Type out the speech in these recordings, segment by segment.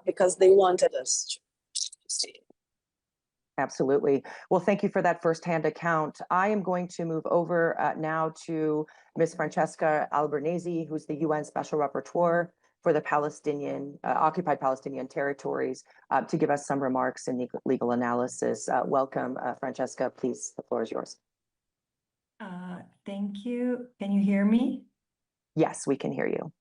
because they wanted us to stay. Absolutely. Well, thank you for that firsthand account. I am going to move over now to Ms. Francesca Albanese, who's the UN Special Rapporteur for the Palestinian, occupied Palestinian territories, to give us some remarks and legal analysis. Welcome, Francesca. Please, the floor is yours. Thank you. Can you hear me? Yes, we can hear you.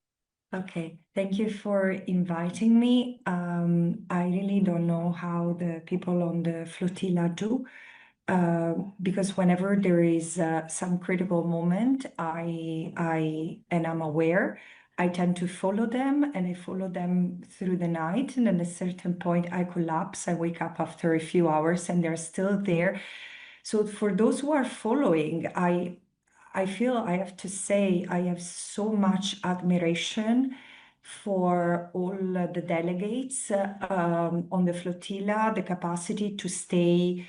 Okay, thank you for inviting me. I really don't know how the people on the flotilla do, because whenever there is some critical moment, and I'm aware, I tend to follow them, and I follow them through the night, and at a certain point I collapse. I wake up after a few hours and they're still there. So for those who are following, I feel I have to say I have so much admiration for all the delegates on the flotilla, the capacity to stay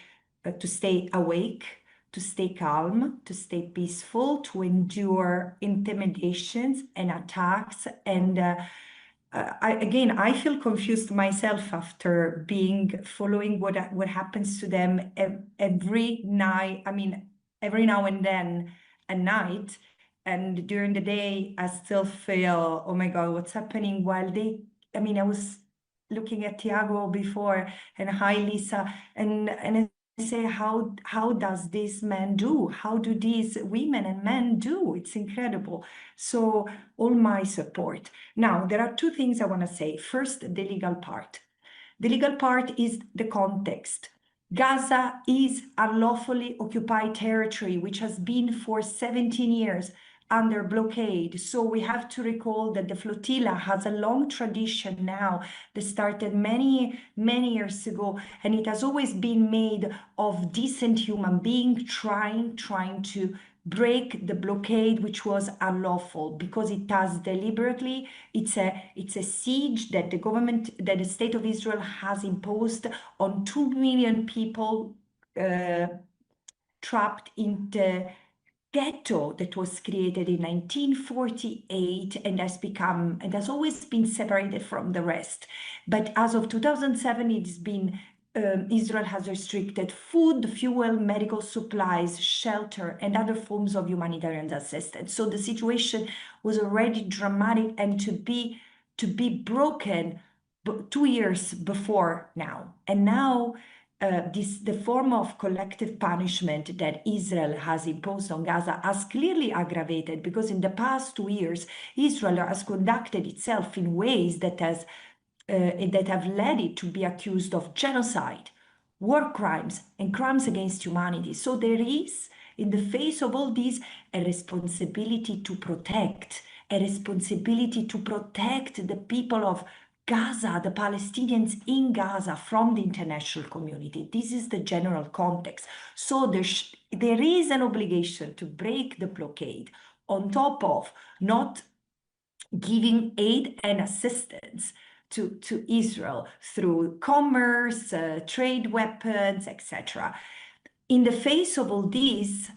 awake, to stay calm, to stay peaceful, to endure intimidations and attacks. And I feel confused myself after following what happens to them every night. I mean, every now and then at night, and during the day, I still feel, oh my God, what's happening? I was looking at Tiago before, and hi, Lisa, and I say, how does this man do? How do these women and men do? It's incredible. So all my support. Now, there are two things I want to say. First, the legal part. The legal part is the context. Gaza is unlawfully occupied territory, which has been for 17 years under blockade. So we have to recall that the flotilla has a long tradition now that started many, many years ago, and it has always been made of decent human beings trying to break the blockade, which was unlawful, because it has deliberately, it's a siege that the state of Israel has imposed on 2 million people trapped in the ghetto that was created in 1948 and has always been separated from the rest. But as of 2007, it's been Israel has restricted food, fuel, medical supplies, shelter, and other forms of humanitarian assistance. So the situation was already dramatic, and to be broken 2 years before now. And now the form of collective punishment that Israel has imposed on Gaza has clearly aggravated, because in the past 2 years, Israel has conducted itself in ways that have led it to be accused of genocide, war crimes, and crimes against humanity. So there is, in the face of all this, a responsibility to protect the people of Gaza, the Palestinians in Gaza, from the international community. This is the general context. So there is an obligation to break the blockade, on top of not giving aid and assistance to Israel through commerce, trade weapons, etc. In the face of all this,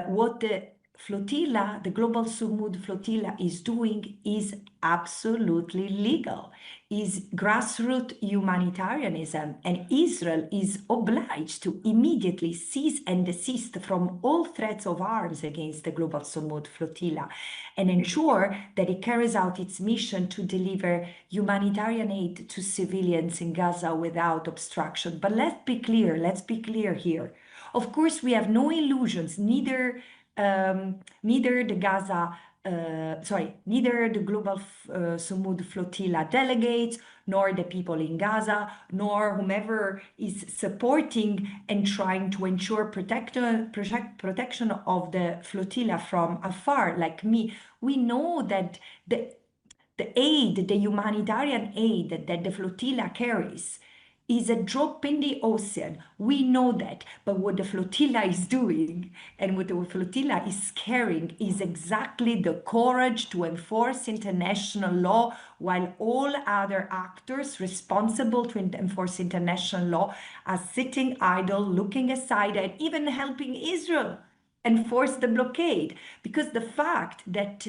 what the flotilla, the Global Sumud Flotilla, is doing is absolutely legal, is grassroots humanitarianism, and Israel is obliged to immediately cease and desist from all threats of arms against the Global Sumud Flotilla and ensure that it carries out its mission to deliver humanitarian aid to civilians in Gaza without obstruction. But let's be clear here. Of course, we have no illusions, neither the Global Sumud Flotilla delegates, nor the people in Gaza, nor whomever is supporting and trying to ensure protection of the flotilla from afar, like me. We know that the humanitarian aid that the flotilla carries is a drop in the ocean. We know that. But what the flotilla is doing and what the flotilla is carrying is exactly the courage to enforce international law, while all other actors responsible to enforce international law are sitting idle, looking aside, and even helping Israel enforce the blockade. Because the fact that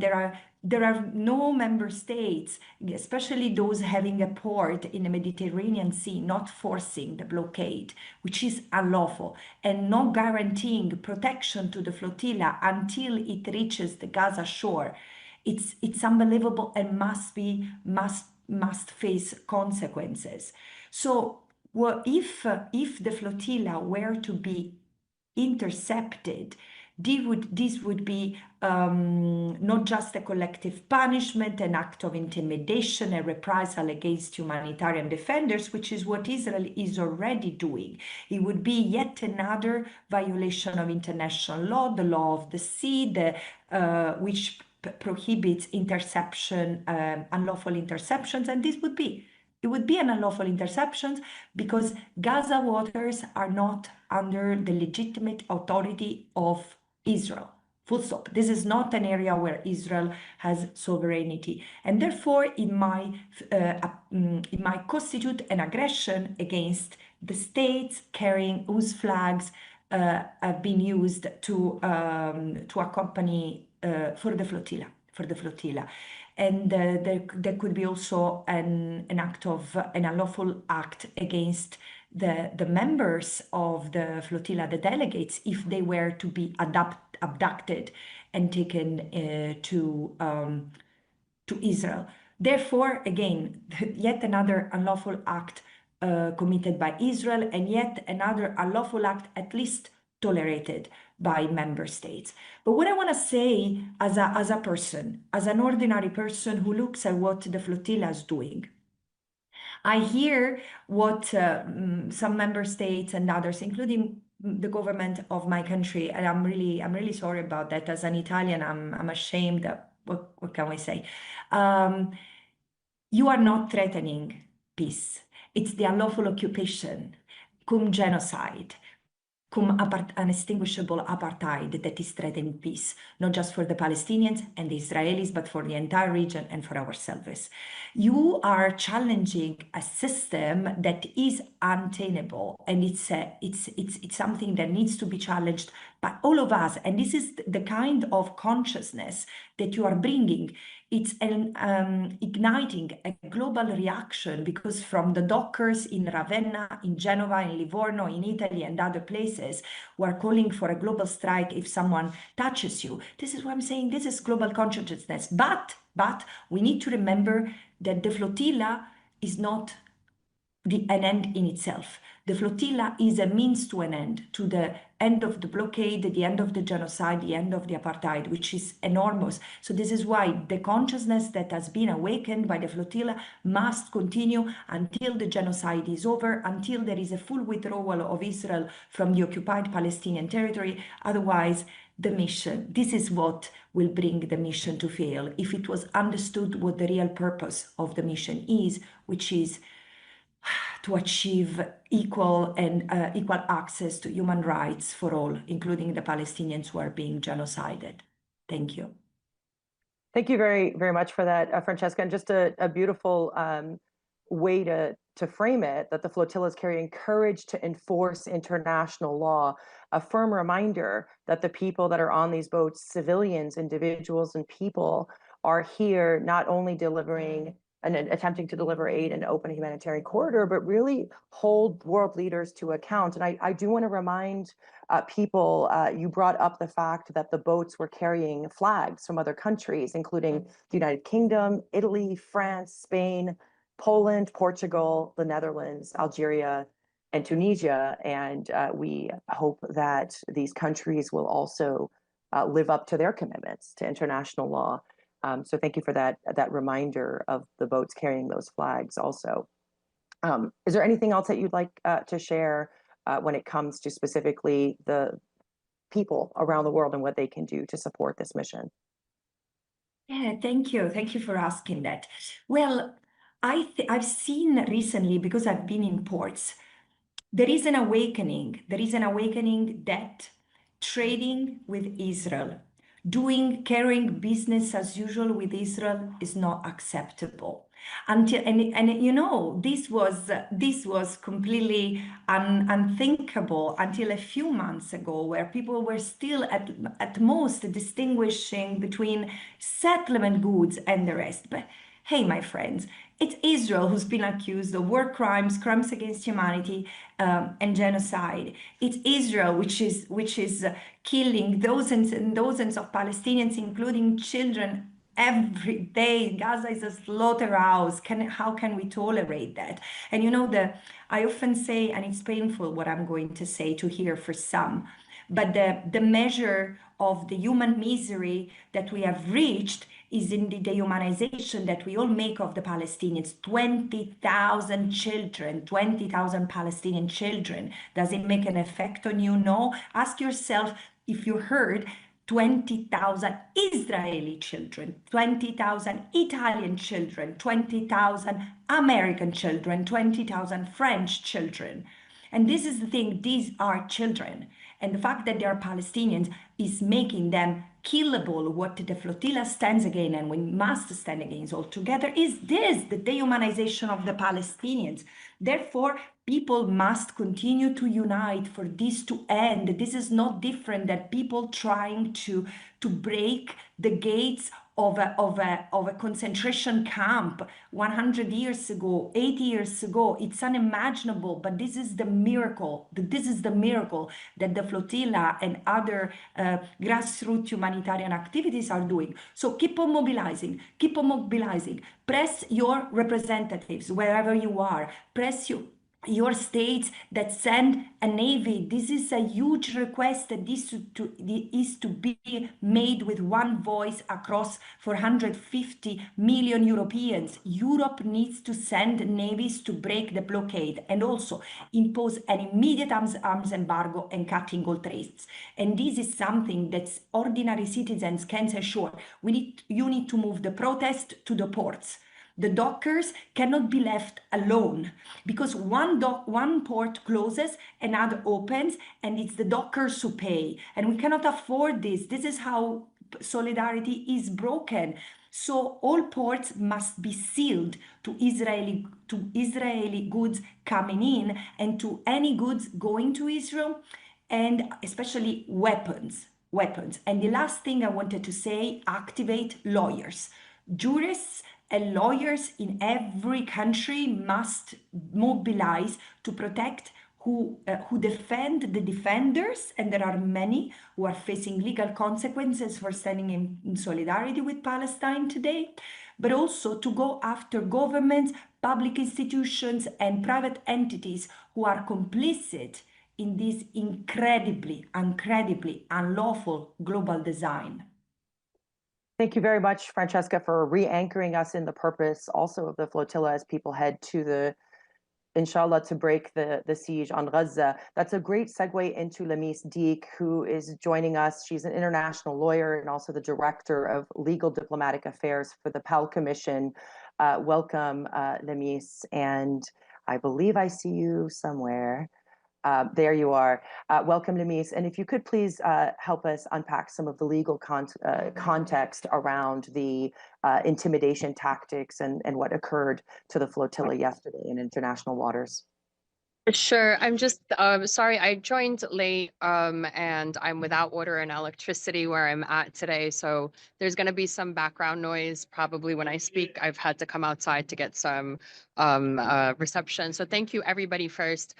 there are there are no member states, especially those having a port in the Mediterranean Sea, not forcing the blockade, which is unlawful, and not guaranteeing protection to the flotilla until it reaches the Gaza shore. It's unbelievable and must face consequences. So if the flotilla were to be intercepted, this would be not just a collective punishment, an act of intimidation, a reprisal against humanitarian defenders, which is what Israel is already doing. It would be yet another violation of international law, the law of the sea, which prohibits interception, unlawful interceptions, and it would be an unlawful interception because Gaza waters are not under the legitimate authority of Israel. Full stop. This is not an area where Israel has sovereignty, and therefore it might constitute an aggression against the states whose flags have been used to accompany for the flotilla. And there could be also an unlawful act against the members of the flotilla, the delegates, if they were to be abducted and taken to Israel. Therefore, again, yet another unlawful act committed by Israel, and yet another unlawful act at least tolerated by member states. But what I want to say as a person, as an ordinary person who looks at what the flotilla is doing, I hear what some member states and others, including the government of my country, and I'm really sorry about that. As an Italian, I'm ashamed. What can we say? You are not threatening peace. It's the unlawful occupation, cum genocide, cum unextinguishable apartheid that is threatening peace, not just for the Palestinians and the Israelis, but for the entire region and for ourselves. You are challenging a system that is untenable, and it's something that needs to be challenged by all of us. And this is the kind of consciousness that you are bringing. It's igniting a global reaction, because from the dockers in Ravenna, in Genova, in Livorno, in Italy, and other places who are calling for a global strike if someone touches you. This is what I'm saying. This is global consciousness. But we need to remember that the flotilla is not an end in itself. The flotilla is a means to an end, to the end of the blockade, the end of the genocide, the end of the apartheid, which is enormous. So this is why the consciousness that has been awakened by the flotilla must continue until the genocide is over, until there is a full withdrawal of Israel from the occupied Palestinian territory. Otherwise, the mission, this is what will bring the mission to fail, if it was understood what the real purpose of the mission is, which is to achieve equal access to human rights for all, including the Palestinians who are being genocided. Thank you. Thank you very, very much for that, Francesca. And just a beautiful way to frame it, that the flotilla is carrying courage to enforce international law, a firm reminder that the people that are on these boats, civilians, individuals, and people, are here not only delivering and attempting to deliver aid and open a humanitarian corridor, but really hold world leaders to account. And I do want to remind people, you brought up the fact that the boats were carrying flags from other countries, including the United Kingdom, Italy, France, Spain, Poland, Portugal, the Netherlands, Algeria, and Tunisia. And we hope that these countries will also live up to their commitments to international law. So thank you for that reminder of the boats carrying those flags also. Is there anything else that you'd like to share when it comes to specifically the people around the world and what they can do to support this mission? Yeah, thank you. Thank you for asking that. Well, I've seen recently, because I've been in ports, there is an awakening. There is an awakening that trading with Israel, carrying business as usual with Israel is not acceptable. Until and you know, this was completely unthinkable until a few months ago, where people were still at most distinguishing between settlement goods and the rest. But hey, my friends, it's Israel who's been accused of war crimes, crimes against humanity, and genocide. It's Israel which is killing dozens and dozens of Palestinians, including children, every day. Gaza is a slaughterhouse. How can we tolerate that? And you know, I often say, and it's painful what I'm going to say to hear for some, but the measure of the human misery that we have reached is in the dehumanization that we all make of the Palestinians. 20,000 children, 20,000 Palestinian children. Does it make an effect on you? No. Ask yourself if you heard 20,000 Israeli children, 20,000 Italian children, 20,000 American children, 20,000 French children. And this is the thing, these are children. And the fact that they are Palestinians is making them killable. What the flotilla stands against, and we must stand against altogether, is this, the dehumanization of the Palestinians. Therefore, people must continue to unite for this to end. This is not different than people trying to break the gates of a concentration camp 100 years ago, 80 years ago. It's unimaginable, but this is the miracle. This is the miracle that the flotilla and other grassroots humanitarian activities are doing. So keep on mobilizing, keep on mobilizing. Press your representatives wherever you are. Press your states that send a navy. This is a huge request that this is to be made with one voice across 450 million Europeans. Europe needs to send navies to break the blockade and also impose an immediate arms embargo and cutting all trades. And this is something that ordinary citizens can assure. You need to move the protest to the ports. The dockers cannot be left alone, because one port closes, another opens, and it's the dockers who pay. And we cannot afford this. This is how solidarity is broken. So all ports must be sealed to Israeli goods coming in and to any goods going to Israel, and especially weapons. And the last thing I wanted to say, activate lawyers. Jurists and lawyers in every country must mobilize to protect who defend the defenders, and there are many who are facing legal consequences for standing in solidarity with Palestine today, but also to go after governments, public institutions, and private entities who are complicit in this incredibly unlawful global design. Thank you very much, Francesca, for re-anchoring us in the purpose also of the flotilla as people head to inshallah, to break the siege on Gaza. That's a great segue into Lamis Deek, who is joining us. She's an international lawyer and also the Director of Legal Diplomatic Affairs for the PAL Commission. Welcome, Lamis, and I believe I see you somewhere. There you are. Welcome, Lamis. And if you could please help us unpack some of the legal context around the intimidation tactics and what occurred to the flotilla yesterday in international waters. Sure. I'm just sorry, I joined late and I'm without water and electricity where I'm at today. So there's going to be some background noise probably when I speak. I've had to come outside to get some reception. So thank you, everybody, first.